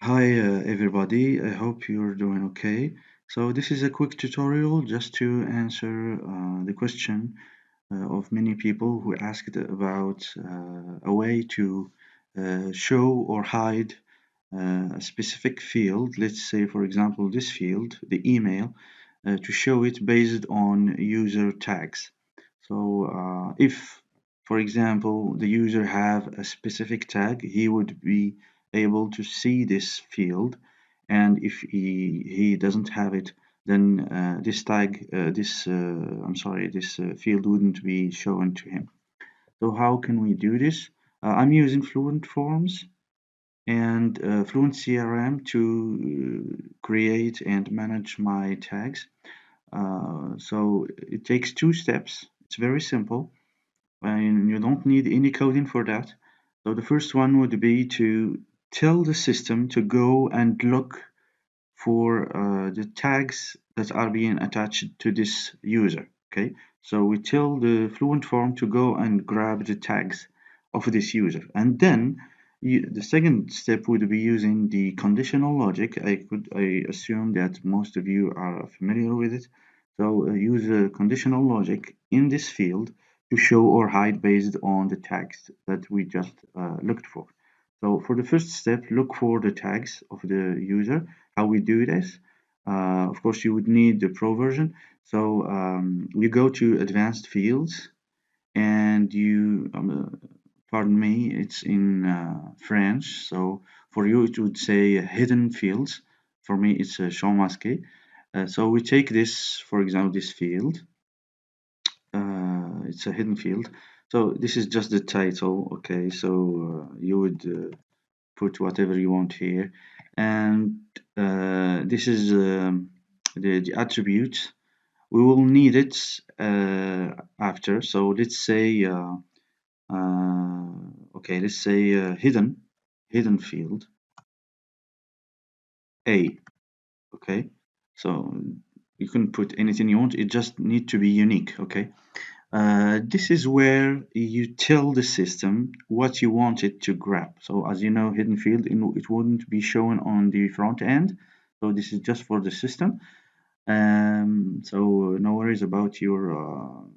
Hi everybody, I hope you're doing okay. So this is a quick tutorial just to answer the question of many people who asked about a way to show or hide a specific field. Let's say for example this field, the email, to show it based on user tags. So if for example the user have a specific tag, he would be able to see this field, and if he doesn't have it, then this tag this I'm sorry this field wouldn't be shown to him. So how can we do this? I'm using FluentForms and Fluent CRM to create and manage my tags. So it takes two steps. It's very simple, and you don't need any coding for that. So the first one would be to tell the system to go and look for the tags that are being attached to this user. Okay, so we tell the Fluent form to go and grab the tags of this user, and then the second step would be using the conditional logic. I assume that most of you are familiar with it. So use a conditional logic in this field to show or hide based on the tags that we just looked for. So for the first step, look for the tags of the user. How we do this? Of course, you would need the Pro version. So you go to Advanced Fields, and pardon me, it's in French. So for you, it would say Hidden Fields. For me, it's Champ Masqué. So we take this, for example, this field. It's a hidden field. So this is just the title. Okay, so you would put whatever you want here, and this is the attribute. We will need it after. So let's say okay, let's say hidden field A. Okay, so you can put anything you want. It just need to be unique. Okay. This is where you tell the system what you want it to grab. So as you know, hidden field, it wouldn't be shown on the front end. So this is just for the system. So no worries about your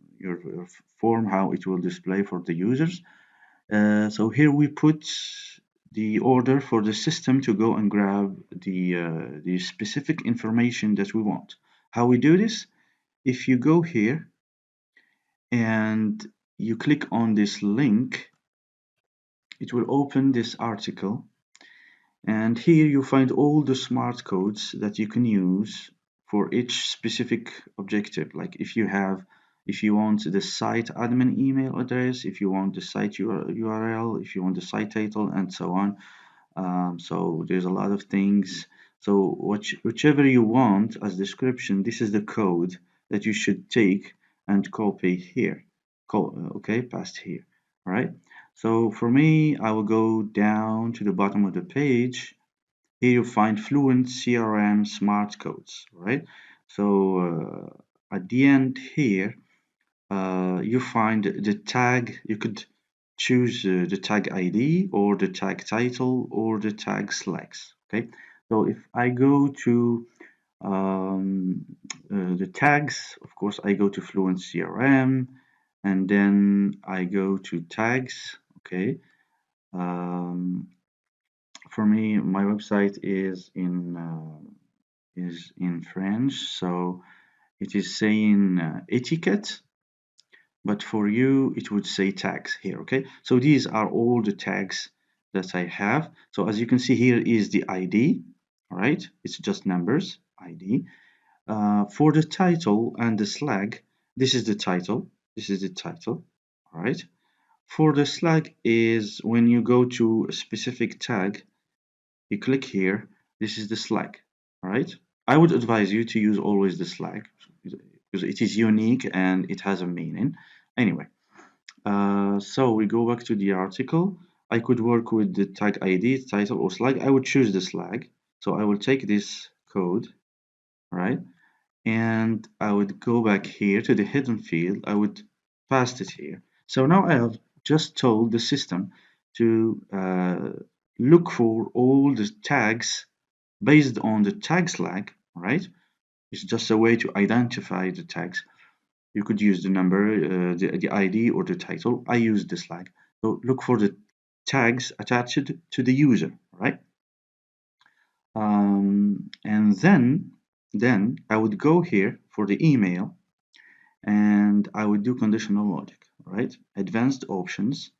form, how it will display for the users. So here we put the order for the system to go and grab the specific information that we want. How we do this? If you go here and you click on this link, it will open this article, and here you find all the smart codes that you can use for each specific objective. Like if you want the site admin email address, if you want the site URL, if you want the site title, and so on. So there's a lot of things. So whichever you want as description, this is the code that you should take and copy here. Okay, paste here. All right. So for me, I will go down to the bottom of the page. Here you find Fluent CRM smart codes. Right. So at the end here, you find the tag. You could choose the tag ID or the tag title or the tag selects. Okay, so if I go to the tags, of course, I go to Fluent CRM, and then I go to tags. Okay, um, for me, my website is in French, so it is saying etiquette, but for you it would say tags here. Okay, so these are all the tags that I have. So as you can see, here is the ID. All right, it's just numbers ID. For the title and the slag, this is the title. This is the title. All right, for the slag is when you go to a specific tag, you click here. This is the slag. All right, I would advise you to use always the slag because it is unique and it has a meaning. Anyway, so we go back to the article. I could work with the tag ID, title, or slag. I would choose the slag. So I will take this code, right? And I would go back here to the hidden field. I would paste it here. So now I have just told the system to look for all the tags based on the tag flag, right? It's just a way to identify the tags. You could use the number, the ID, or the title. I use this flag. So look for the tags attached to the user, right? And then I would go here for the email, and I would do conditional logic, right? Advanced options.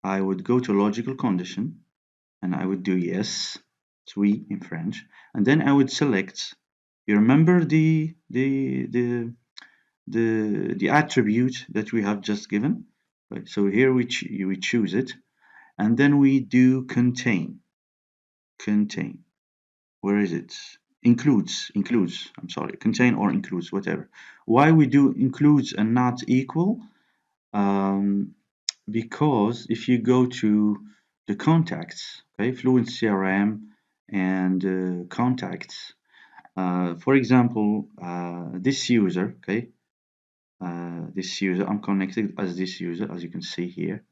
I would go to logical condition, and I would do yes, oui in French, and then I would select. You remember the attribute that we have just given, right? So here we choose it, and then we do contain. Where is it? Includes. I'm sorry, contain or includes, whatever. Why we do includes and not equal? Um, because if you go to the contacts, okay, Fluent CRM and contacts, for example, this user, okay, this user, I'm connected as this user, as you can see here,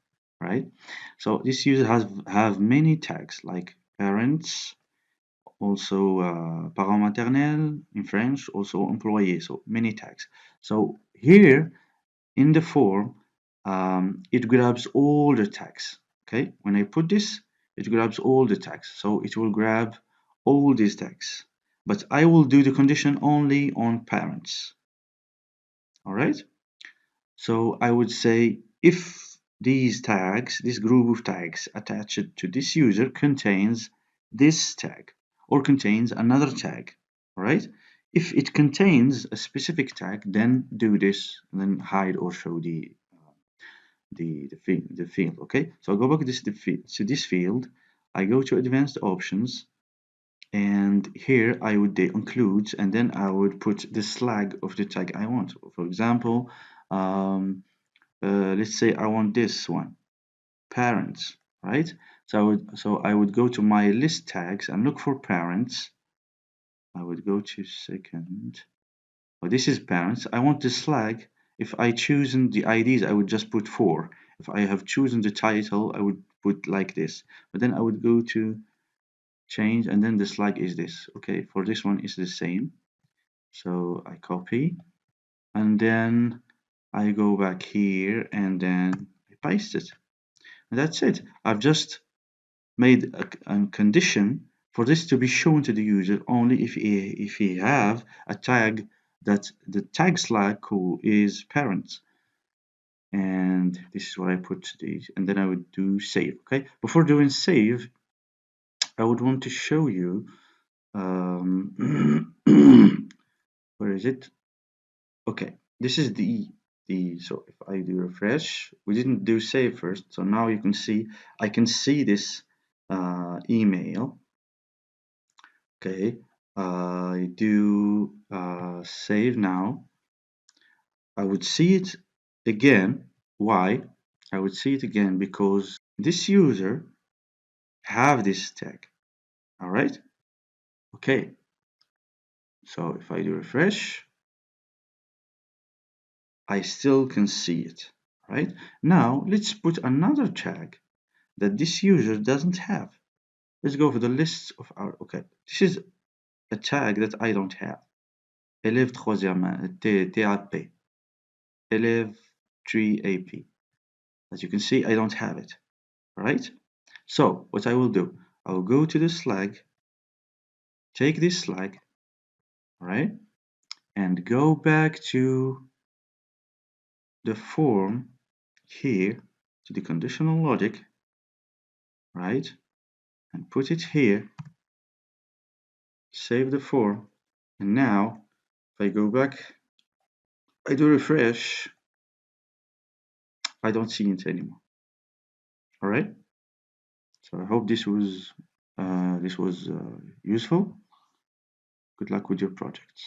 right? So this user has have many tags like parents, also parent maternel in French, also employee, so many tags. So here in the form, it grabs all the tags. Okay, when I put this, it grabs all the tags. So it will grab all these tags. But I will do the condition only on parents. All right. So I would say if these tags, this group of tags attached to this user contains this tag or contains another tag, all right? If it contains a specific tag, then do this, and then hide or show the field. Okay, so I go back to this field. I go to advanced options, and here I would include, and then I would put the flag of the tag I want. For example, let's say I want this one, parents, right? So I would go to my list tags and look for parents. I would go to second. Oh, this is parents. I want this flag. If I chosen the IDs, I would just put 4. If I have chosen the title, I would put like this. But then I would go to change, and then the flag is this. Okay, for this one is the same. So I copy, and then I go back here, and then I paste it. And that's it. I've just made a condition for this to be shown to the user only if he have a tag that the tag flag who is parent. And this is what I put these, and then I would do save. Okay, before doing save, I would want to show you where is it? Okay, this is the so if I do refresh, we didn't do save first, so now you can see I can see this email. Okay, I do save now. I would see it again. Why? I would see it again because this user have this tag. All right. Okay. So if I do refresh, I still can see it. Right. Now let's put another tag that this user doesn't have. Let's go for the list of our. Okay. This is a tag that I don't have. Élève troisième, TAP. Élève 3AP. As you can see, I don't have it, right? So what I will do, I will go to this flag, take this flag, right, and go back to the form here, to the conditional logic, right, and put it here, save the form, and now if I go back, I do refresh, I don't see it anymore. All right. So I hope this was useful. Good luck with your projects.